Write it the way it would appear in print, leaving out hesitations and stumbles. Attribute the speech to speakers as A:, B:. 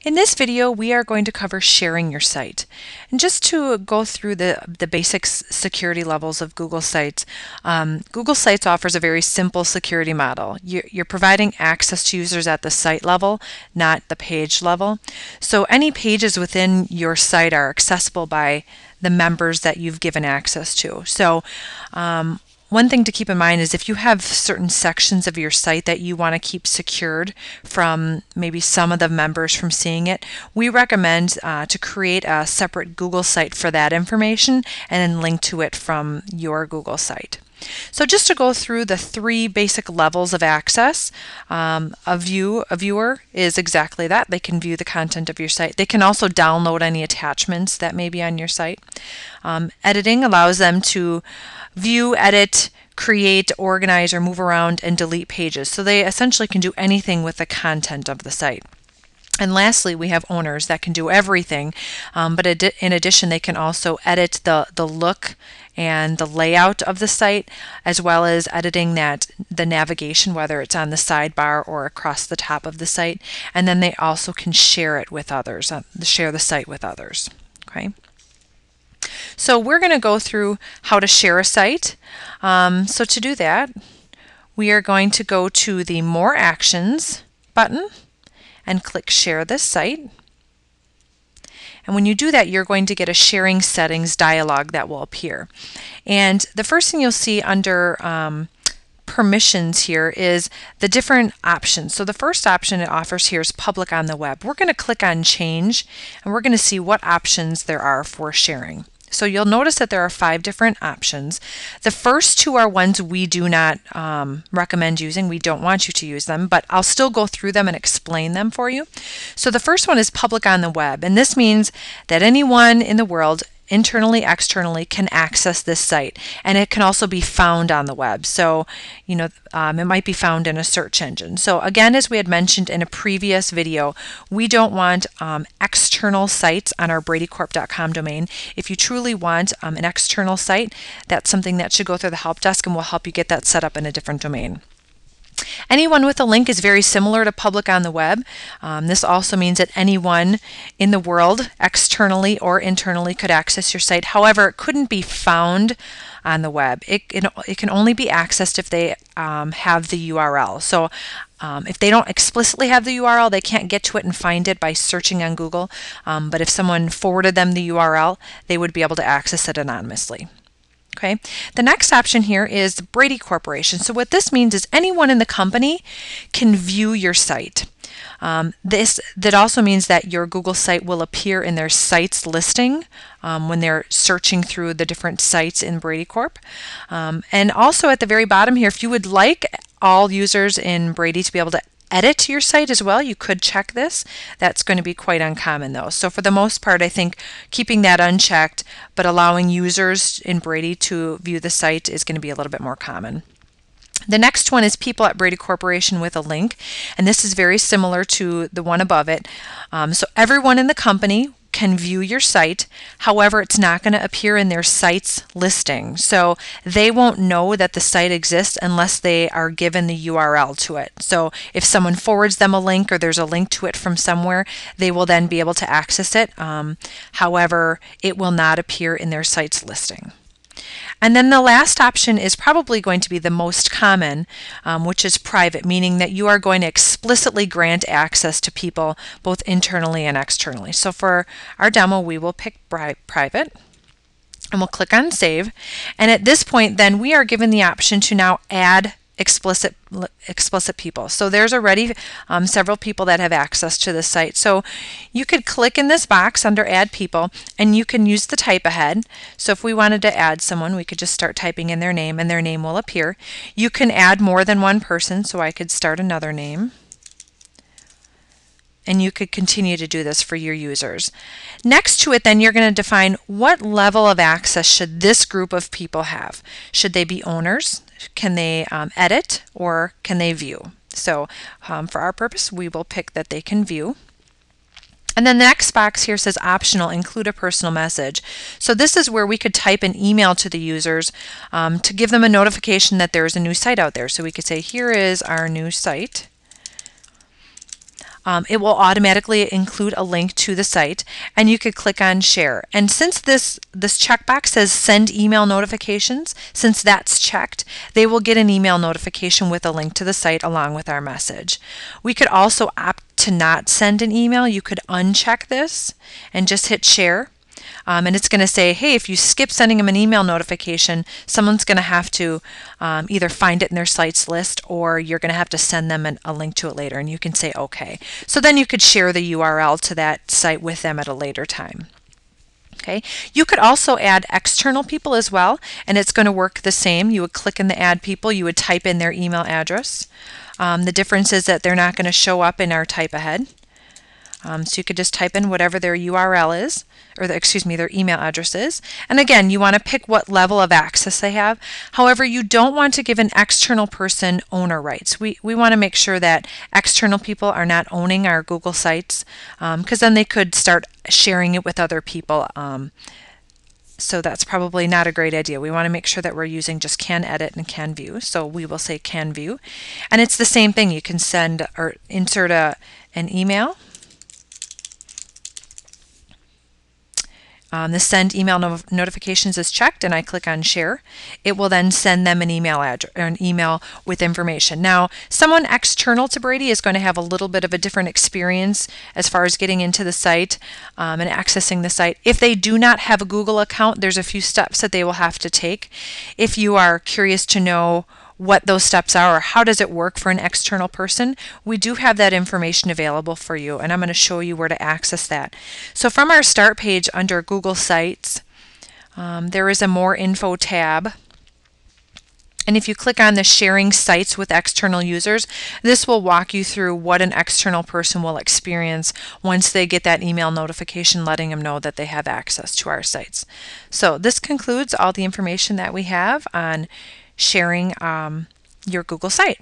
A: In this video, we are going to cover sharing your site. And just to go through the basic security levels of Google Sites, Google Sites offers a very simple security model. You're providing access to users at the site level, not the page level. So any pages within your site are accessible by the members that you've given access to. So one thing to keep in mind is if you have certain sections of your site that you want to keep secured from maybe some of the members from seeing it, we recommend to create a separate Google site for that information and then link to it from your Google site. So just to go through the three basic levels of access, a viewer is exactly that. They can view the content of your site. They can also download any attachments that may be on your site. Editing allows them to view, edit, create, organize, or move around and delete pages. So they essentially can do anything with the content of the site. And lastly, we have owners that can do everything, but in addition, they can also edit the look and the layout of the site, as well as editing the navigation, whether it's on the sidebar or across the top of the site. And then they also can share it with others, share the site with others. Okay. So we're going to go through how to share a site. So to do that, we are going to go to the More Actions button and click Share this site. And when you do that, you're going to get a sharing settings dialog that will appear. And the first thing you'll see under permissions here is the different options. So the first option it offers here is public on the web. We're going to click on change and we're going to see what options there are for sharing. So you'll notice that there are 5 different options. The first 2 are ones we do not recommend using. We don't want you to use them, but I'll still go through them and explain them for you. So the first one is public on the web, and this means that anyone in the world, internally, externally, can access this site, and it can also be found on the web. So, it might be found in a search engine. So again, as we had mentioned in a previous video, we don't want external sites on our bradycorp.com domain. If you truly want an external site, that's something that should go through the help desk, and we'll help you get that set up in a different domain. Anyone with a link is very similar to public on the web. This also means that anyone in the world, externally or internally, could access your site. However, it couldn't be found on the web. It can only be accessed if they have the URL. So if they don't explicitly have the URL, they can't get to it and find it by searching on Google. But if someone forwarded them the URL, they would be able to access it anonymously. Okay. The next option here is Brady Corporation. So what this means is anyone in the company can view your site. That also means that your Google site will appear in their sites listing when they're searching through the different sites in Brady Corp. And also at the very bottom here, if you would like all users in Brady to be able to edit your site as well, you could check this. That's going to be quite uncommon though. So for the most part, I think keeping that unchecked but allowing users in Brady to view the site is going to be a little bit more common. The next one is People at Brady Corporation with a link, and this is very similar to the one above it. So everyone in the company can view your site. However, it's not going to appear in their site's listing. So they won't know that the site exists unless they are given the URL to it. So if someone forwards them a link or there's a link to it from somewhere, they will then be able to access it. However, it will not appear in their site's listing. And then the last option is probably going to be the most common, which is private, meaning that you are going to explicitly grant access to people both internally and externally. So for our demo, we will pick private, and we'll click on Save. And at this point, then we are given the option to now add explicit people. So there's already several people that have access to this site. So you could click in this box under Add People, and you can use the type ahead. So if we wanted to add someone, we could just start typing in their name, and their name will appear. You can add more than one person, so I could start another name. And you could continue to do this for your users. Next to it, then, you're going to define what level of access should this group of people have. Should they be owners? Can they edit, or can they view? So for our purpose, we will pick that they can view. And then the next box here says optional, include a personal message. So this is where we could type an email to the users to give them a notification that there is a new site out there. So we could say, here is our new site. It will automatically include a link to the site, and you could click on share. And since this checkbox says send email notifications, since that's checked, they will get an email notification with a link to the site along with our message. We could also opt to not send an email. You could uncheck this and just hit share. And it's going to say, hey, if you skip sending them an email notification, someone's going to have to either find it in their sites list, or you're going to have to send them a link to it later, and you can say okay. So then you could share the URL to that site with them at a later time. Okay. You could also add external people as well, and it's going to work the same. You would click in the add people, you would type in their email address. The difference is that they're not going to show up in our type ahead. So you could just type in whatever their URL is, or their email address is. And again, you want to pick what level of access they have. However, you don't want to give an external person owner rights. We want to make sure that external people are not owning our Google Sites, because then they could start sharing it with other people. So that's probably not a great idea. We want to make sure that we're using just can edit and can view. So we will say can view. And it's the same thing. You can send or insert an email. The send email notifications is checked, and I click on share. It will then send them an email address or an email with information. Now, someone external to Brady is going to have a little bit of a different experience as far as getting into the site and accessing the site. If they do not have a Google account, there's a few steps that they will have to take. If you are curious to know what those steps are or how does it work for an external person, we do have that information available for you, and I'm going to show you where to access that. So from our start page under Google Sites, there is a more info tab, and if you click on the sharing sites with external users, this will walk you through what an external person will experience once they get that email notification letting them know that they have access to our sites. So this concludes all the information that we have on sharing your Google site.